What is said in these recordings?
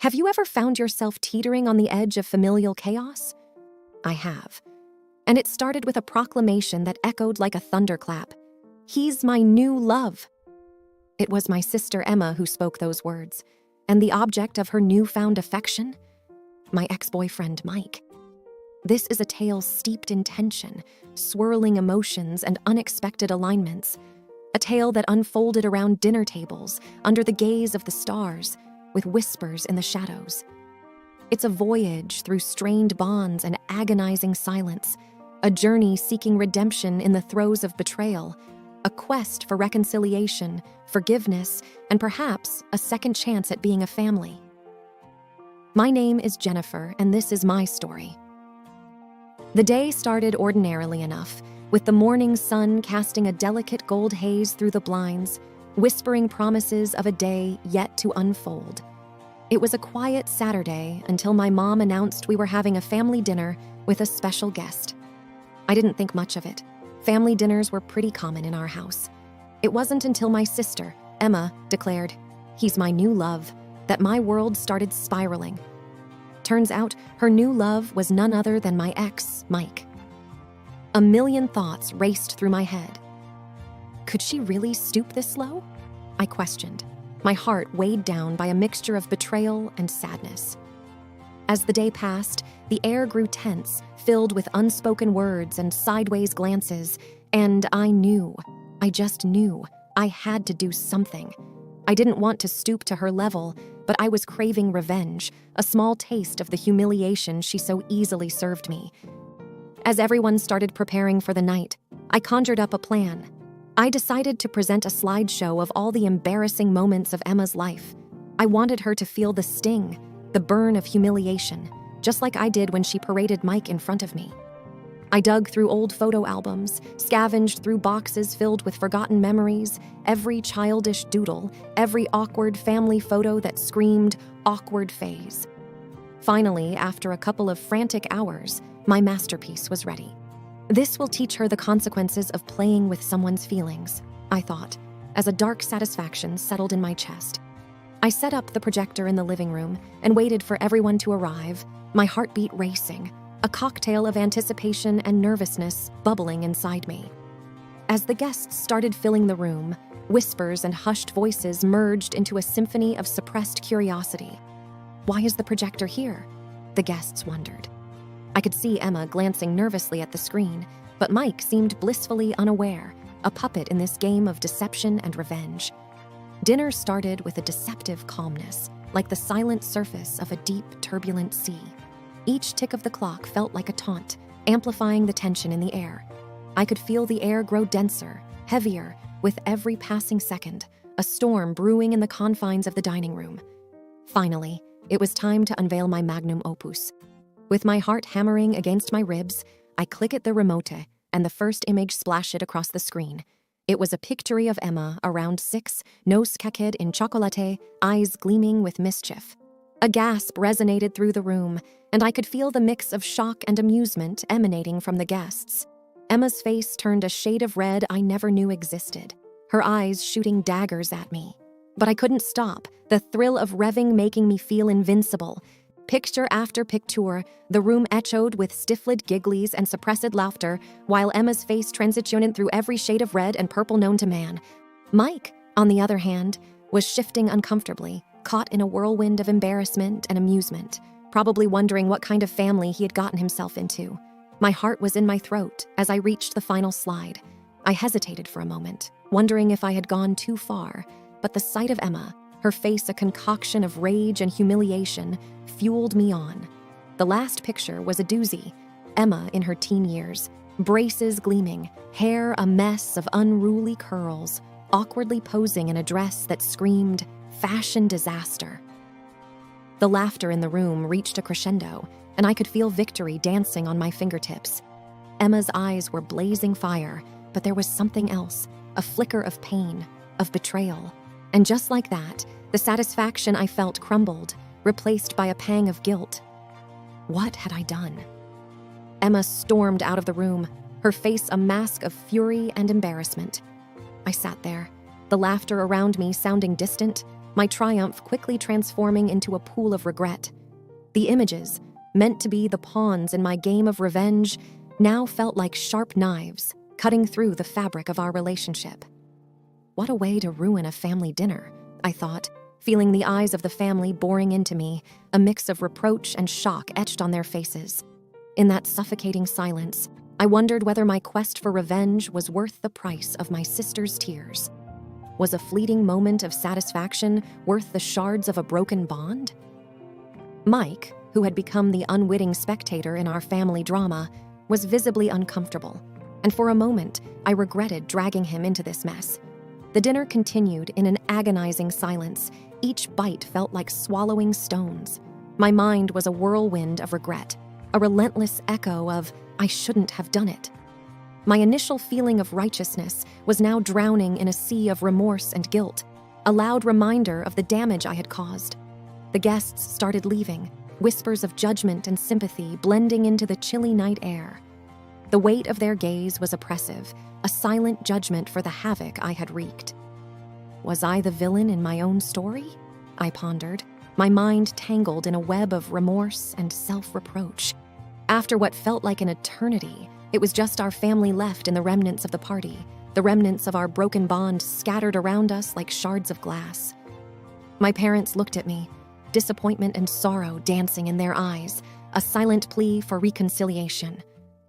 Have you ever found yourself teetering on the edge of familial chaos? I have. And it started with a proclamation that echoed like a thunderclap. He's my new love. It was my sister Emma who spoke those words, and the object of her newfound affection? My ex-boyfriend Mike. This is a tale steeped in tension, swirling emotions, and unexpected alignments. A tale that unfolded around dinner tables, under the gaze of the stars, with whispers in the shadows. It's a voyage through strained bonds and agonizing silence, a journey seeking redemption in the throes of betrayal, a quest for reconciliation, forgiveness, and perhaps a second chance at being a family. My name is Jennifer, and this is my story. The day started ordinarily enough, with the morning sun casting a delicate gold haze through the blinds, whispering promises of a day yet to unfold. It was a quiet Saturday until my mom announced we were having a family dinner with a special guest. I didn't think much of it. Family dinners were pretty common in our house. It wasn't until my sister, Emma, declared, "He's my new love," that my world started spiraling. Turns out, her new love was none other than my ex, Mike. A million thoughts raced through my head. Could she really stoop this low? I questioned, my heart weighed down by a mixture of betrayal and sadness. As the day passed, the air grew tense, filled with unspoken words and sideways glances, and I just knew, I had to do something. I didn't want to stoop to her level, but I was craving revenge, a small taste of the humiliation she so easily served me. As everyone started preparing for the night, I conjured up a plan. I decided to present a slideshow of all the embarrassing moments of Emma's life. I wanted her to feel the sting, the burn of humiliation, just like I did when she paraded Mike in front of me. I dug through old photo albums, scavenged through boxes filled with forgotten memories, every childish doodle, every awkward family photo that screamed awkward phase. Finally, after a couple of frantic hours, my masterpiece was ready. This will teach her the consequences of playing with someone's feelings, I thought, as a dark satisfaction settled in my chest. I set up the projector in the living room and waited for everyone to arrive, my heartbeat racing, a cocktail of anticipation and nervousness bubbling inside me. As the guests started filling the room, whispers and hushed voices merged into a symphony of suppressed curiosity. Why is the projector here? The guests wondered. I could see Emma glancing nervously at the screen, but Mike seemed blissfully unaware, a puppet in this game of deception and revenge. Dinner started with a deceptive calmness, like the silent surface of a deep, turbulent sea. Each tick of the clock felt like a taunt, amplifying the tension in the air. I could feel the air grow denser, heavier, with every passing second, a storm brewing in the confines of the dining room. Finally, it was time to unveil my magnum opus. With my heart hammering against my ribs, I clicked the remote, and the first image splashed across the screen. It was a picture of Emma, around 6, nose caked in chocolate, eyes gleaming with mischief. A gasp resonated through the room, and I could feel the mix of shock and amusement emanating from the guests. Emma's face turned a shade of red I never knew existed, her eyes shooting daggers at me. But I couldn't stop, the thrill of revving making me feel invincible. Picture after picture, the room echoed with stifled gigglies and suppressed laughter, while Emma's face transitioned through every shade of red and purple known to man. Mike, on the other hand, was shifting uncomfortably, caught in a whirlwind of embarrassment and amusement, probably wondering what kind of family he had gotten himself into. My heart was in my throat as I reached the final slide. I hesitated for a moment, wondering if I had gone too far, but the sight of Emma, her face a concoction of rage and humiliation, fueled me on. The last picture was a doozy. Emma in her teen years, braces gleaming, hair a mess of unruly curls, awkwardly posing in a dress that screamed fashion disaster. The laughter in the room reached a crescendo, and I could feel victory dancing on my fingertips. Emma's eyes were blazing fire, but there was something else, a flicker of pain, of betrayal. And just like that, the satisfaction I felt crumbled, replaced by a pang of guilt. What had I done? Emma stormed out of the room, her face a mask of fury and embarrassment. I sat there, the laughter around me sounding distant, my triumph quickly transforming into a pool of regret. The images, meant to be the pawns in my game of revenge, now felt like sharp knives cutting through the fabric of our relationship. What a way to ruin a family dinner, I thought, feeling the eyes of the family boring into me, a mix of reproach and shock etched on their faces. In that suffocating silence, I wondered whether my quest for revenge was worth the price of my sister's tears. Was a fleeting moment of satisfaction worth the shards of a broken bond? Mike, who had become the unwitting spectator in our family drama, was visibly uncomfortable, and for a moment, I regretted dragging him into this mess. The dinner continued in an agonizing silence. Each bite felt like swallowing stones. My mind was a whirlwind of regret, a relentless echo of, I shouldn't have done it. My initial feeling of righteousness was now drowning in a sea of remorse and guilt, a loud reminder of the damage I had caused. The guests started leaving, whispers of judgment and sympathy blending into the chilly night air. The weight of their gaze was oppressive, a silent judgment for the havoc I had wreaked. Was I the villain in my own story? I pondered, my mind tangled in a web of remorse and self-reproach. After what felt like an eternity, it was just our family left in the remnants of the party, the remnants of our broken bond scattered around us like shards of glass. My parents looked at me, disappointment and sorrow dancing in their eyes, a silent plea for reconciliation.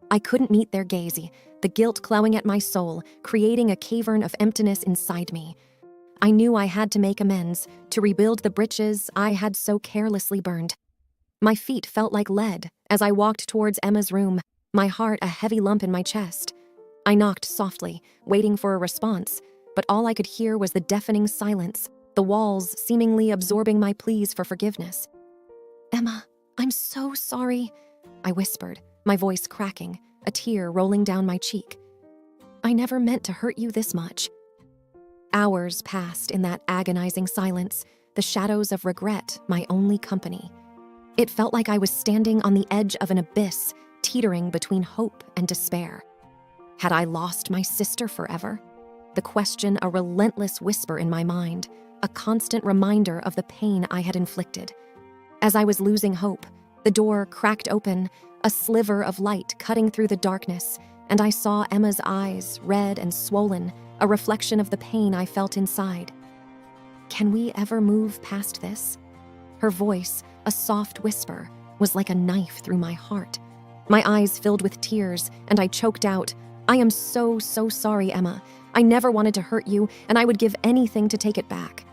I couldn't meet their gaze, the guilt clawing at my soul, creating a cavern of emptiness inside me. I knew I had to make amends, to rebuild the bridges I had so carelessly burned. My feet felt like lead as I walked towards Emma's room, my heart a heavy lump in my chest. I knocked softly, waiting for a response, but all I could hear was the deafening silence, the walls seemingly absorbing my pleas for forgiveness. "Emma, I'm so sorry," I whispered, my voice cracking, a tear rolling down my cheek. "I never meant to hurt you this much." Hours passed in that agonizing silence, the shadows of regret my only company. It felt like I was standing on the edge of an abyss, teetering between hope and despair. Had I lost my sister forever? The question a relentless whisper in my mind, a constant reminder of the pain I had inflicted. As I was losing hope, the door cracked open, a sliver of light cutting through the darkness, and I saw Emma's eyes, red and swollen, a reflection of the pain I felt inside. "Can we ever move past this?" Her voice, a soft whisper, was like a knife through my heart. My eyes filled with tears, and I choked out, "I am so sorry, Emma. I never wanted to hurt you, and I would give anything to take it back."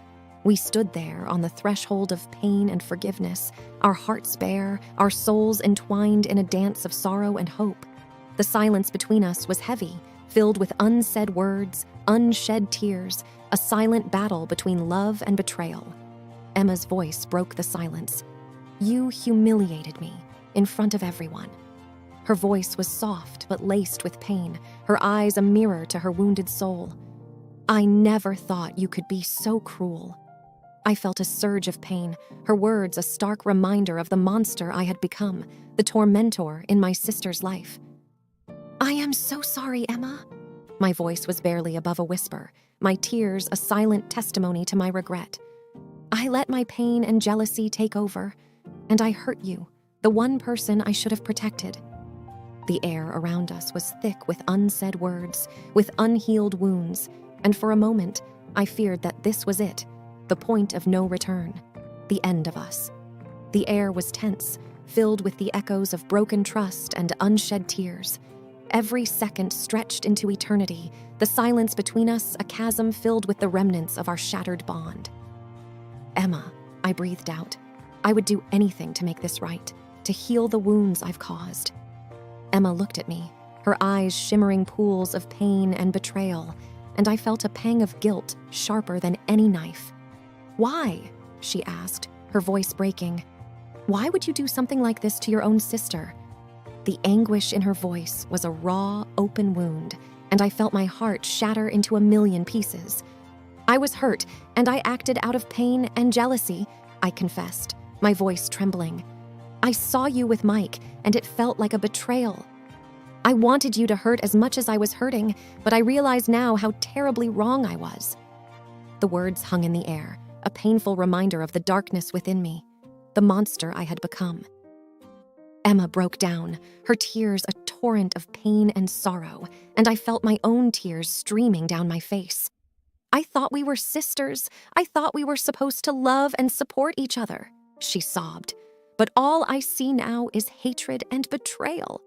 We stood there on the threshold of pain and forgiveness, our hearts bare, our souls entwined in a dance of sorrow and hope. The silence between us was heavy, filled with unsaid words, unshed tears, a silent battle between love and betrayal. Emma's voice broke the silence. "You humiliated me in front of everyone." Her voice was soft but laced with pain, her eyes a mirror to her wounded soul. "I never thought you could be so cruel." I felt a surge of pain, her words a stark reminder of the monster I had become, the tormentor in my sister's life. "I am so sorry, Emma." My voice was barely above a whisper, my tears a silent testimony to my regret. "I let my pain and jealousy take over, and I hurt you, the one person I should have protected." The air around us was thick with unsaid words, with unhealed wounds, and for a moment, I feared that this was it, the point of no return, the end of us. The air was tense, filled with the echoes of broken trust and unshed tears. Every second stretched into eternity, the silence between us a chasm filled with the remnants of our shattered bond. "Emma," I breathed out, "I would do anything to make this right, to heal the wounds I've caused." Emma looked at me, her eyes shimmering pools of pain and betrayal, and I felt a pang of guilt sharper than any knife. "Why?" she asked, her voice breaking. "Why would you do something like this to your own sister?" The anguish in her voice was a raw, open wound, and I felt my heart shatter into a million pieces. "I was hurt, and I acted out of pain and jealousy," I confessed, my voice trembling. "I saw you with Mike, and it felt like a betrayal. I wanted you to hurt as much as I was hurting, but I realize now how terribly wrong I was." The words hung in the air, a painful reminder of the darkness within me, the monster I had become. Emma broke down, her tears a torrent of pain and sorrow, and I felt my own tears streaming down my face. I thought we were sisters. I thought we were supposed to love and support each other, she sobbed. But all I see now is hatred and betrayal.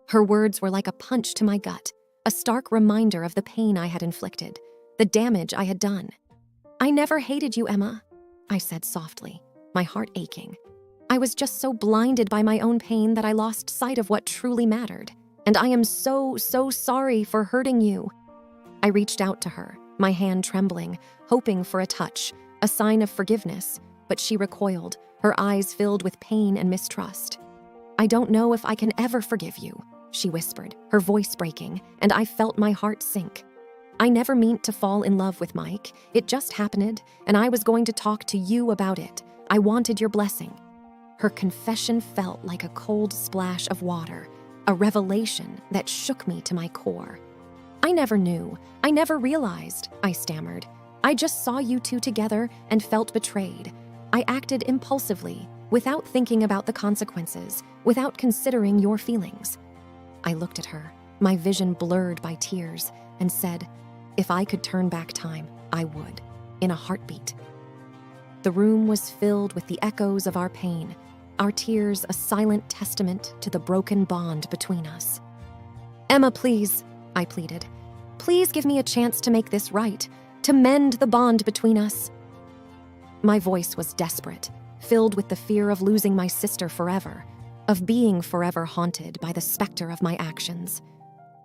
Her words were like a punch to my gut, a stark reminder of the pain I had inflicted, the damage I had done. I never hated you, Emma, I said softly, my heart aching. I was just so blinded by my own pain that I lost sight of what truly mattered. And I am so sorry for hurting you. I reached out to her, my hand trembling, hoping for a touch, a sign of forgiveness, but she recoiled, her eyes filled with pain and mistrust. I don't know if I can ever forgive you, she whispered, her voice breaking, and I felt my heart sink. I never meant to fall in love with Mike. It just happened, and I was going to talk to you about it. I wanted your blessing. Her confession felt like a cold splash of water, a revelation that shook me to my core. I never knew. I never realized, I stammered. I just saw you two together and felt betrayed. I acted impulsively, without thinking about the consequences, without considering your feelings. I looked at her, my vision blurred by tears, and said, if I could turn back time, I would, in a heartbeat. The room was filled with the echoes of our pain, our tears a silent testament to the broken bond between us. Emma, please, I pleaded. Please give me a chance to make this right, to mend the bond between us. My voice was desperate, filled with the fear of losing my sister forever, of being forever haunted by the specter of my actions.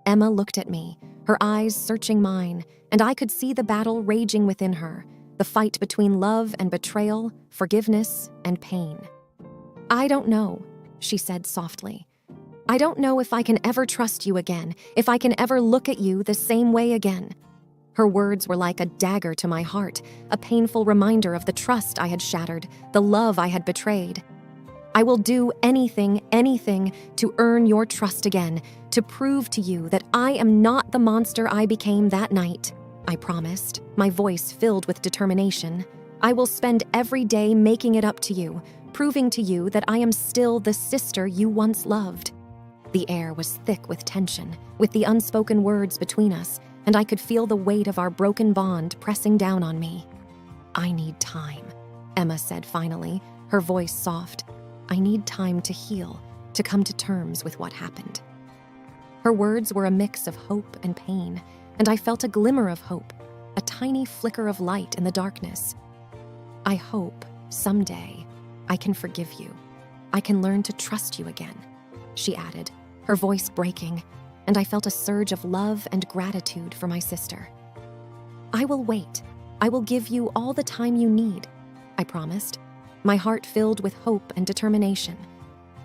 Emma looked at me, her eyes searching mine, and I could see the battle raging within her, the fight between love and betrayal, forgiveness and pain. I don't know, she said softly. I don't know if I can ever trust you again, if I can ever look at you the same way again. Her words were like a dagger to my heart, a painful reminder of the trust I had shattered, the love I had betrayed. I will do anything to earn your trust again, to prove to you that I am not the monster I became that night, I promised, my voice filled with determination. I will spend every day making it up to you, proving to you that I am still the sister you once loved. The air was thick with tension, with the unspoken words between us, and I could feel the weight of our broken bond pressing down on me. I need time, Emma said finally, her voice soft. I need time to heal, to come to terms with what happened. Her words were a mix of hope and pain, and I felt a glimmer of hope, a tiny flicker of light in the darkness. I hope, someday, I can forgive you. I can learn to trust you again, she added, her voice breaking, and I felt a surge of love and gratitude for my sister. I will wait. I will give you all the time you need, I promised, my heart filled with hope and determination.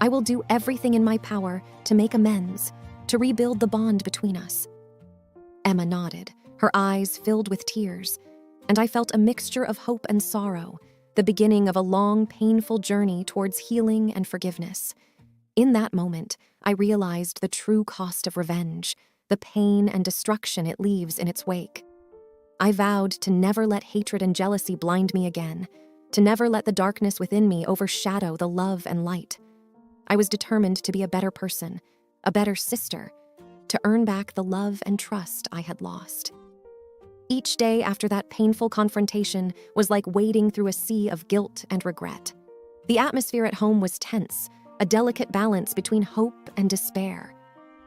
I will do everything in my power to make amends, to rebuild the bond between us. Emma nodded, her eyes filled with tears, and I felt a mixture of hope and sorrow, the beginning of a long, painful journey towards healing and forgiveness. In that moment, I realized the true cost of revenge, the pain and destruction it leaves in its wake. I vowed to never let hatred and jealousy blind me again, to never let the darkness within me overshadow the love and light. I was determined to be a better person, a better sister, to earn back the love and trust I had lost. Each day after that painful confrontation was like wading through a sea of guilt and regret. The atmosphere at home was tense, a delicate balance between hope and despair.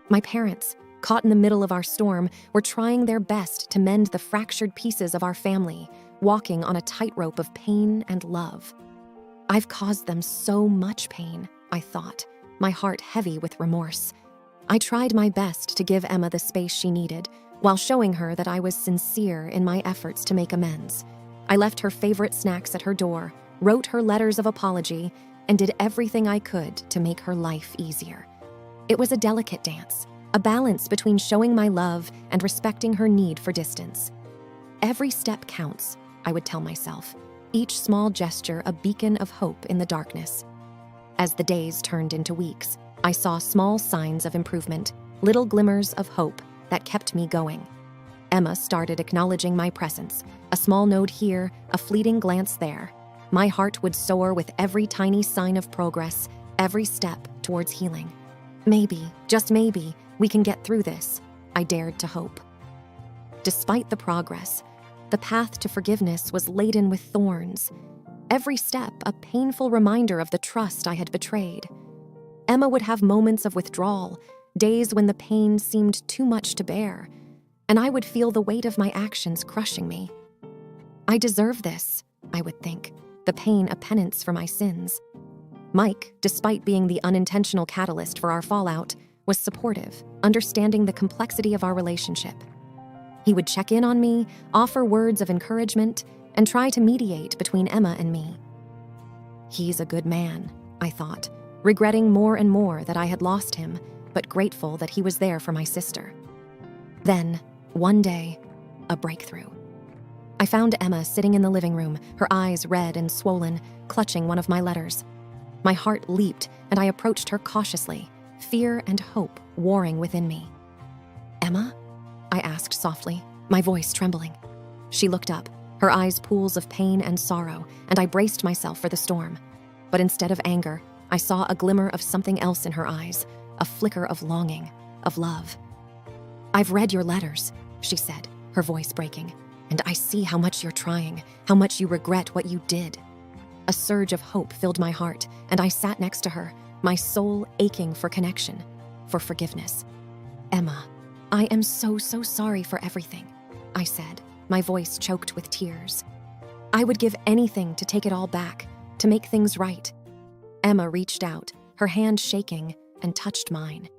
My parents, caught in the middle of our storm, were trying their best to mend the fractured pieces of our family, walking on a tightrope of pain and love. I've caused them so much pain, I thought, my heart heavy with remorse. I tried my best to give Emma the space she needed, while showing her that I was sincere in my efforts to make amends. I left her favorite snacks at her door, wrote her letters of apology, and did everything I could to make her life easier. It was a delicate dance, a balance between showing my love and respecting her need for distance. Every step counts, I would tell myself, each small gesture a beacon of hope in the darkness. As the days turned into weeks, I saw small signs of improvement, little glimmers of hope that kept me going. Emma started acknowledging my presence, a small note here, a fleeting glance there. My heart would soar with every tiny sign of progress, every step towards healing. Maybe, just maybe, we can get through this, I dared to hope. Despite the progress, the path to forgiveness was laden with thorns. Every step a painful reminder of the trust I had betrayed. Emma would have moments of withdrawal, days when the pain seemed too much to bear, and I would feel the weight of my actions crushing me. I deserve this, I would think, the pain a penance for my sins. Mike, despite being the unintentional catalyst for our fallout, was supportive, understanding the complexity of our relationship. He would check in on me, offer words of encouragement, and try to mediate between Emma and me. He's a good man, I thought, regretting more and more that I had lost him, but grateful that he was there for my sister. Then, one day, a breakthrough. I found Emma sitting in the living room, her eyes red and swollen, clutching one of my letters. My heart leaped, and I approached her cautiously, fear and hope warring within me. "Emma?" I asked softly, my voice trembling. She looked up, her eyes pools of pain and sorrow, and I braced myself for the storm. But instead of anger, I saw a glimmer of something else in her eyes, a flicker of longing, of love. "I've read your letters," she said, her voice breaking, "and I see how much you're trying, how much you regret what you did." A surge of hope filled my heart, and I sat next to her, my soul aching for connection, for forgiveness. "Emma, I am so sorry for everything," I said, my voice choked with tears. "I would give anything to take it all back, to make things right." Emma reached out, her hand shaking, and touched mine.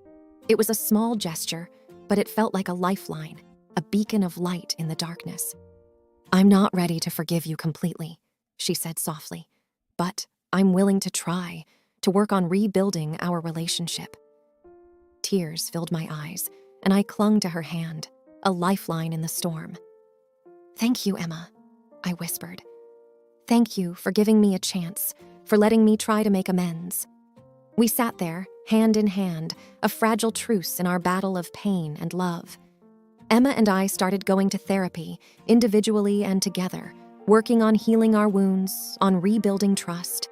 It was a small gesture, but it felt like a lifeline, a beacon of light in the darkness. "I'm not ready to forgive you completely," she said softly, "but I'm willing to try, to work on rebuilding our relationship." Tears filled my eyes, and I clung to her hand, a lifeline in the storm. "Thank you, Emma," I whispered. "Thank you for giving me a chance, for letting me try to make amends." We sat there, hand in hand, a fragile truce in our battle of pain and love. Emma and I started going to therapy, individually and together, working on healing our wounds, on rebuilding trust.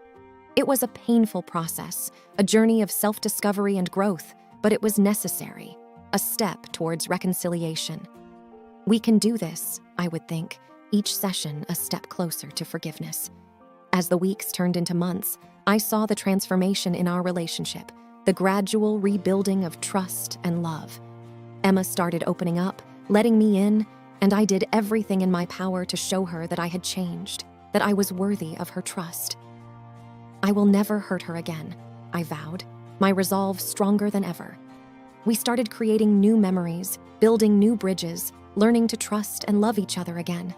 It was a painful process, a journey of self-discovery and growth, but it was necessary, a step towards reconciliation. We can do this, I would think, each session a step closer to forgiveness. As the weeks turned into months, I saw the transformation in our relationship, the gradual rebuilding of trust and love. Emma started opening up, letting me in, and I did everything in my power to show her that I had changed, that I was worthy of her trust. I will never hurt her again, I vowed, my resolve stronger than ever. We started creating new memories, building new bridges, learning to trust and love each other again.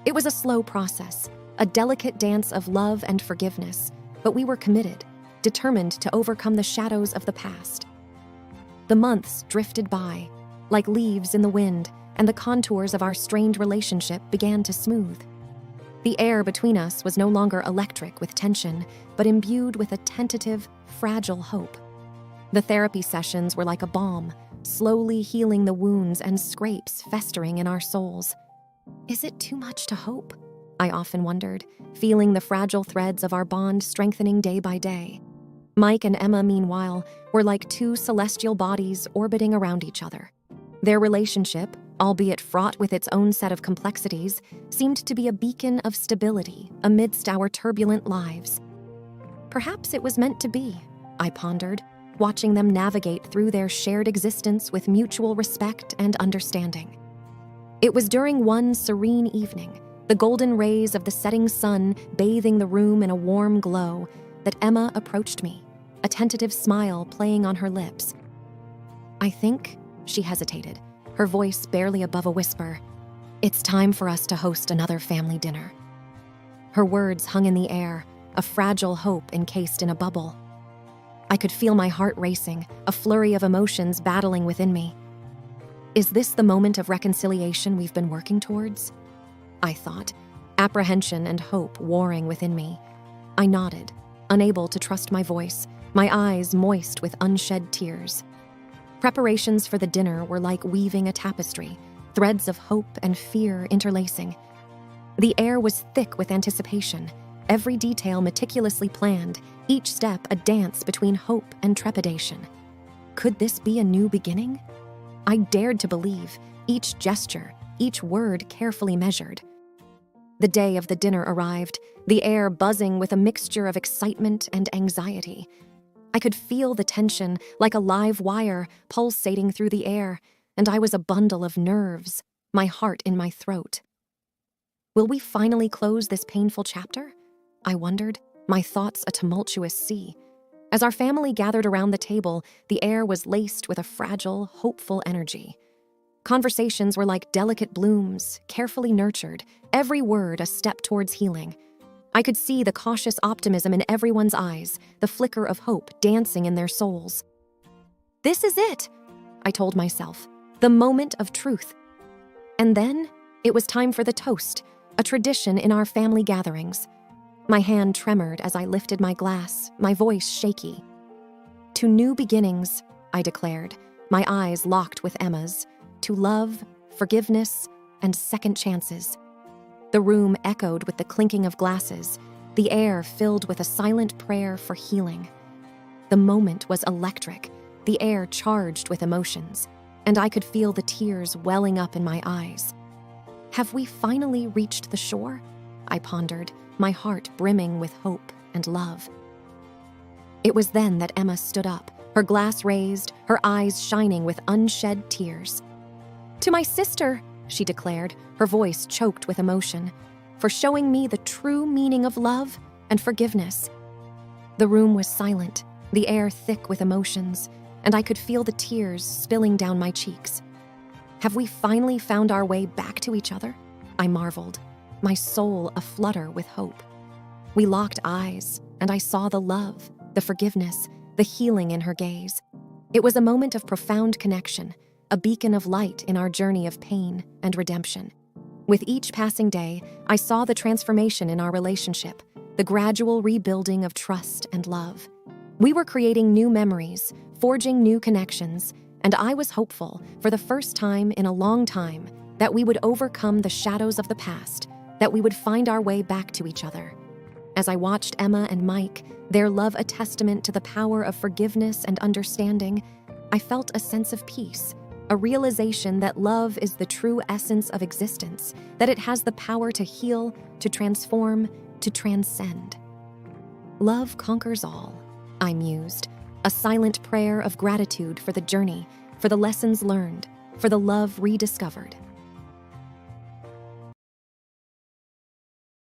It was a slow process, a delicate dance of love and forgiveness, but we were committed, determined to overcome the shadows of the past. The months drifted by, like leaves in the wind, and the contours of our strained relationship began to smooth. The air between us was no longer electric with tension, but imbued with a tentative, fragile hope. The therapy sessions were like a balm, slowly healing the wounds and scrapes festering in our souls. Is it too much to hope? I often wondered, feeling the fragile threads of our bond strengthening day by day. Mike and Emma, meanwhile, were like two celestial bodies orbiting around each other. Their relationship, albeit fraught with its own set of complexities, seemed to be a beacon of stability amidst our turbulent lives. Perhaps it was meant to be, I pondered, watching them navigate through their shared existence with mutual respect and understanding. It was during one serene evening, the golden rays of the setting sun bathing the room in a warm glow, that Emma approached me, a tentative smile playing on her lips. "I think," she hesitated, her voice barely above a whisper, "it's time for us to host another family dinner." Her words hung in the air, a fragile hope encased in a bubble. I could feel my heart racing, a flurry of emotions battling within me. Is this the moment of reconciliation we've been working towards? I thought, apprehension and hope warring within me. I nodded, unable to trust my voice, my eyes moist with unshed tears. Preparations for the dinner were like weaving a tapestry, threads of hope and fear interlacing. The air was thick with anticipation, every detail meticulously planned, each step a dance between hope and trepidation. Could this be a new beginning? I dared to believe, each gesture, each word carefully measured. The day of the dinner arrived, the air buzzing with a mixture of excitement and anxiety. I could feel the tension like a live wire pulsating through the air, and I was a bundle of nerves, my heart in my throat. Will we finally close this painful chapter? I wondered, my thoughts a tumultuous sea. As our family gathered around the table, the air was laced with a fragile, hopeful energy. Conversations were like delicate blooms, carefully nurtured, every word a step towards healing. I could see the cautious optimism in everyone's eyes, the flicker of hope dancing in their souls. This is it, I told myself, the moment of truth. And then it was time for the toast, a tradition in our family gatherings. My hand tremored as I lifted my glass, my voice shaky. To new beginnings, I declared, my eyes locked with Emma's, to love, forgiveness, and second chances. The room echoed with the clinking of glasses, the air filled with a silent prayer for healing. The moment was electric, the air charged with emotions, and I could feel the tears welling up in my eyes. Have we finally reached the shore? I pondered, my heart brimming with hope and love. It was then that Emma stood up, her glass raised, her eyes shining with unshed tears. To my sister, she declared, her voice choked with emotion, for showing me the true meaning of love and forgiveness. The room was silent, the air thick with emotions, and I could feel the tears spilling down my cheeks. Have we finally found our way back to each other? I marveled, my soul aflutter with hope. We locked eyes, and I saw the love, the forgiveness, the healing in her gaze. It was a moment of profound connection, a beacon of light in our journey of pain and redemption. With each passing day, I saw the transformation in our relationship, the gradual rebuilding of trust and love. We were creating new memories, forging new connections, and I was hopeful, for the first time in a long time, that we would overcome the shadows of the past, that we would find our way back to each other. As I watched Emma and Mike, their love a testament to the power of forgiveness and understanding, I felt a sense of peace, a realization that love is the true essence of existence, that it has the power to heal, to transform, to transcend. Love conquers all, I mused, a silent prayer of gratitude for the journey, for the lessons learned, for the love rediscovered.